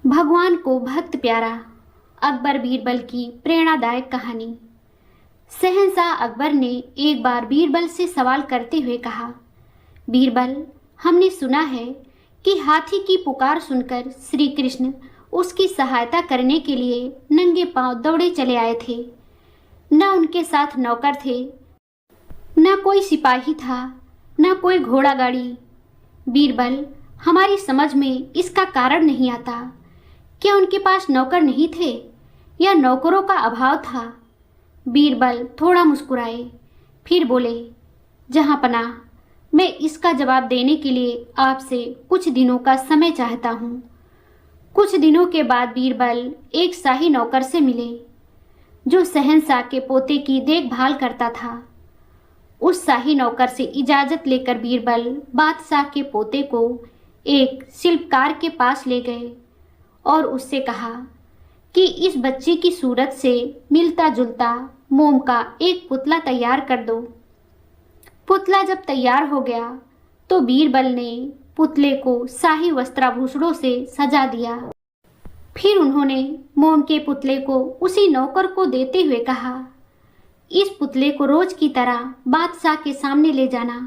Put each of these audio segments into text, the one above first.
भगवान को भक्त प्यारा अकबर बीरबल की प्रेरणादायक कहानी। शहंशाह अकबर ने एक बार बीरबल से सवाल करते हुए कहा, बीरबल, हमने सुना है कि हाथी की पुकार सुनकर श्री कृष्ण उसकी सहायता करने के लिए नंगे पांव दौड़े चले आए थे। न उनके साथ नौकर थे, न कोई सिपाही था, न कोई घोड़ा गाड़ी। बीरबल, हमारी समझ में इसका कारण नहीं आता। क्या उनके पास नौकर नहीं थे या नौकरों का अभाव था? बीरबल थोड़ा मुस्कुराए, फिर बोले, जहांपनाह, मैं इसका जवाब देने के लिए आपसे कुछ दिनों का समय चाहता हूँ। कुछ दिनों के बाद बीरबल एक शाही नौकर से मिले जो शहंशाह के पोते की देखभाल करता था। उस शाही नौकर से इजाज़त लेकर बीरबल बादशाह के पोते को एक शिल्पकार के पास ले गए और उससे कहा कि इस बच्चे की सूरत से मिलता जुलता मोम का एक पुतला तैयार कर दो। पुतला जब तैयार हो गया तो बीरबल ने पुतले को शाही वस्त्राभूषणों से सजा दिया। फिर उन्होंने मोम के पुतले को उसी नौकर को देते हुए कहा, इस पुतले को रोज की तरह बादशाह के सामने ले जाना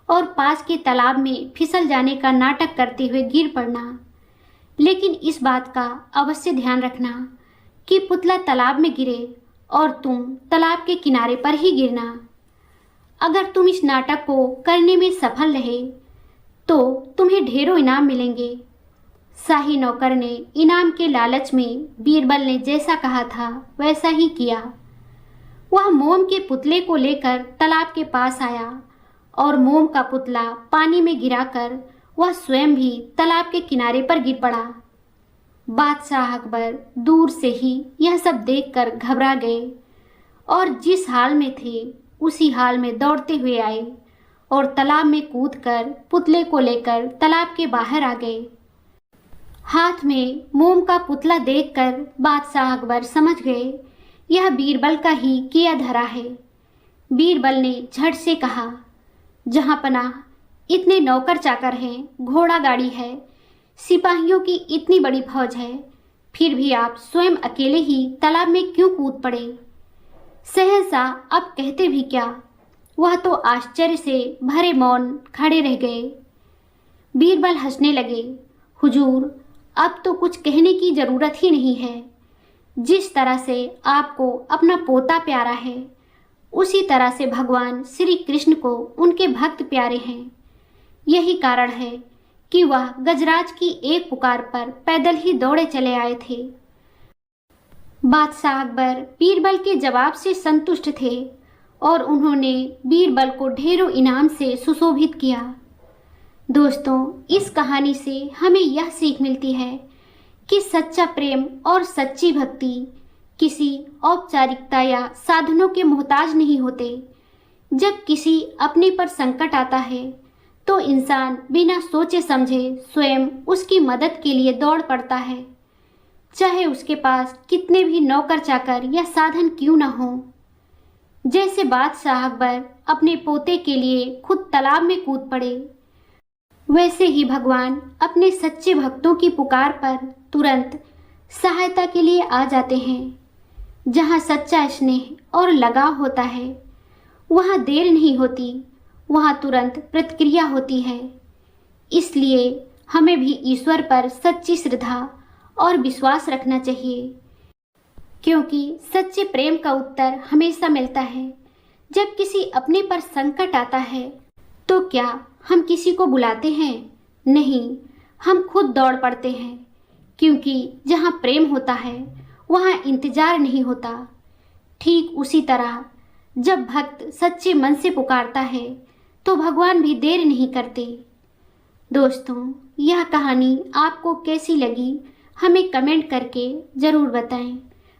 और पास के तालाब में फिसल जाने का नाटक करते हुए गिर पड़ना। लेकिन इस बात का अवश्य ध्यान रखना कि पुतला तालाब में गिरे और तुम तालाब के किनारे पर ही गिरना। अगर तुम इस नाटक को करने में सफल रहे तो तुम्हें ढेरों इनाम मिलेंगे। शाही नौकर ने इनाम के लालच में बीरबल ने जैसा कहा था वैसा ही किया। वह मोम के पुतले को लेकर तालाब के पास आया और मोम का पुतला पानी में गिराकर वह स्वयं भी तालाब के किनारे पर गिर पड़ा। बादशाह अकबर दूर से ही यह सब देखकर घबरा गए और जिस हाल में थे उसी हाल में दौड़ते हुए आए और तालाब में कूदकर पुतले को लेकर तालाब के बाहर आ गए। हाथ में मोम का पुतला देखकर बादशाह अकबर समझ गए यह बीरबल का ही किया धरा है। बीरबल ने झट से कहा, जहांपनाह, इतने नौकर चाकर हैं, घोड़ा गाड़ी है, सिपाहियों की इतनी बड़ी फौज है, फिर भी आप स्वयं अकेले ही तालाब में क्यों कूद पड़े? शहंशाह अब कहते भी क्या, वह तो आश्चर्य से भरे मौन खड़े रह गए। बीरबल हंसने लगे, हुजूर, अब तो कुछ कहने की जरूरत ही नहीं है। जिस तरह से आपको अपना पोता प्यारा है उसी तरह से भगवान श्री कृष्ण को उनके भक्त प्यारे हैं। यही कारण है कि वह गजराज की एक पुकार पर पैदल ही दौड़े चले आए थे। बादशाह अकबर बीरबल के जवाब से संतुष्ट थे और उन्होंने बीरबल को ढेरों इनाम से सुशोभित किया। दोस्तों, इस कहानी से हमें यह सीख मिलती है कि सच्चा प्रेम और सच्ची भक्ति किसी औपचारिकता या साधनों के मोहताज नहीं होते। जब किसी अपने पर संकट आता है तो इंसान बिना सोचे समझे स्वयं उसकी मदद के लिए दौड़ पड़ता है, चाहे उसके पास कितने भी नौकर चाकर या साधन क्यों न हो। जैसे बादशाह अकबर अपने पोते के लिए खुद तालाब में कूद पड़े, वैसे ही भगवान अपने सच्चे भक्तों की पुकार पर तुरंत सहायता के लिए आ जाते हैं। जहाँ सच्चा स्नेह और लगाव होता है वहाँ देर नहीं होती, वहाँ तुरंत प्रतिक्रिया होती है। इसलिए हमें भी ईश्वर पर सच्ची श्रद्धा और विश्वास रखना चाहिए, क्योंकि सच्चे प्रेम का उत्तर हमेशा मिलता है। जब किसी अपने पर संकट आता है तो क्या हम किसी को बुलाते हैं? नहीं, हम खुद दौड़ पड़ते हैं, क्योंकि जहाँ प्रेम होता है वहाँ इंतजार नहीं होता। ठीक उसी तरह जब भक्त सच्चे मन से पुकारता है तो भगवान भी देर नहीं करते। दोस्तों, यह कहानी आपको कैसी लगी हमें कमेंट करके ज़रूर बताएं।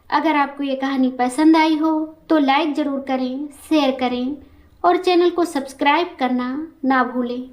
अगर आपको ये कहानी पसंद आई हो तो लाइक ज़रूर करें, शेयर करें और चैनल को सब्सक्राइब करना ना भूलें।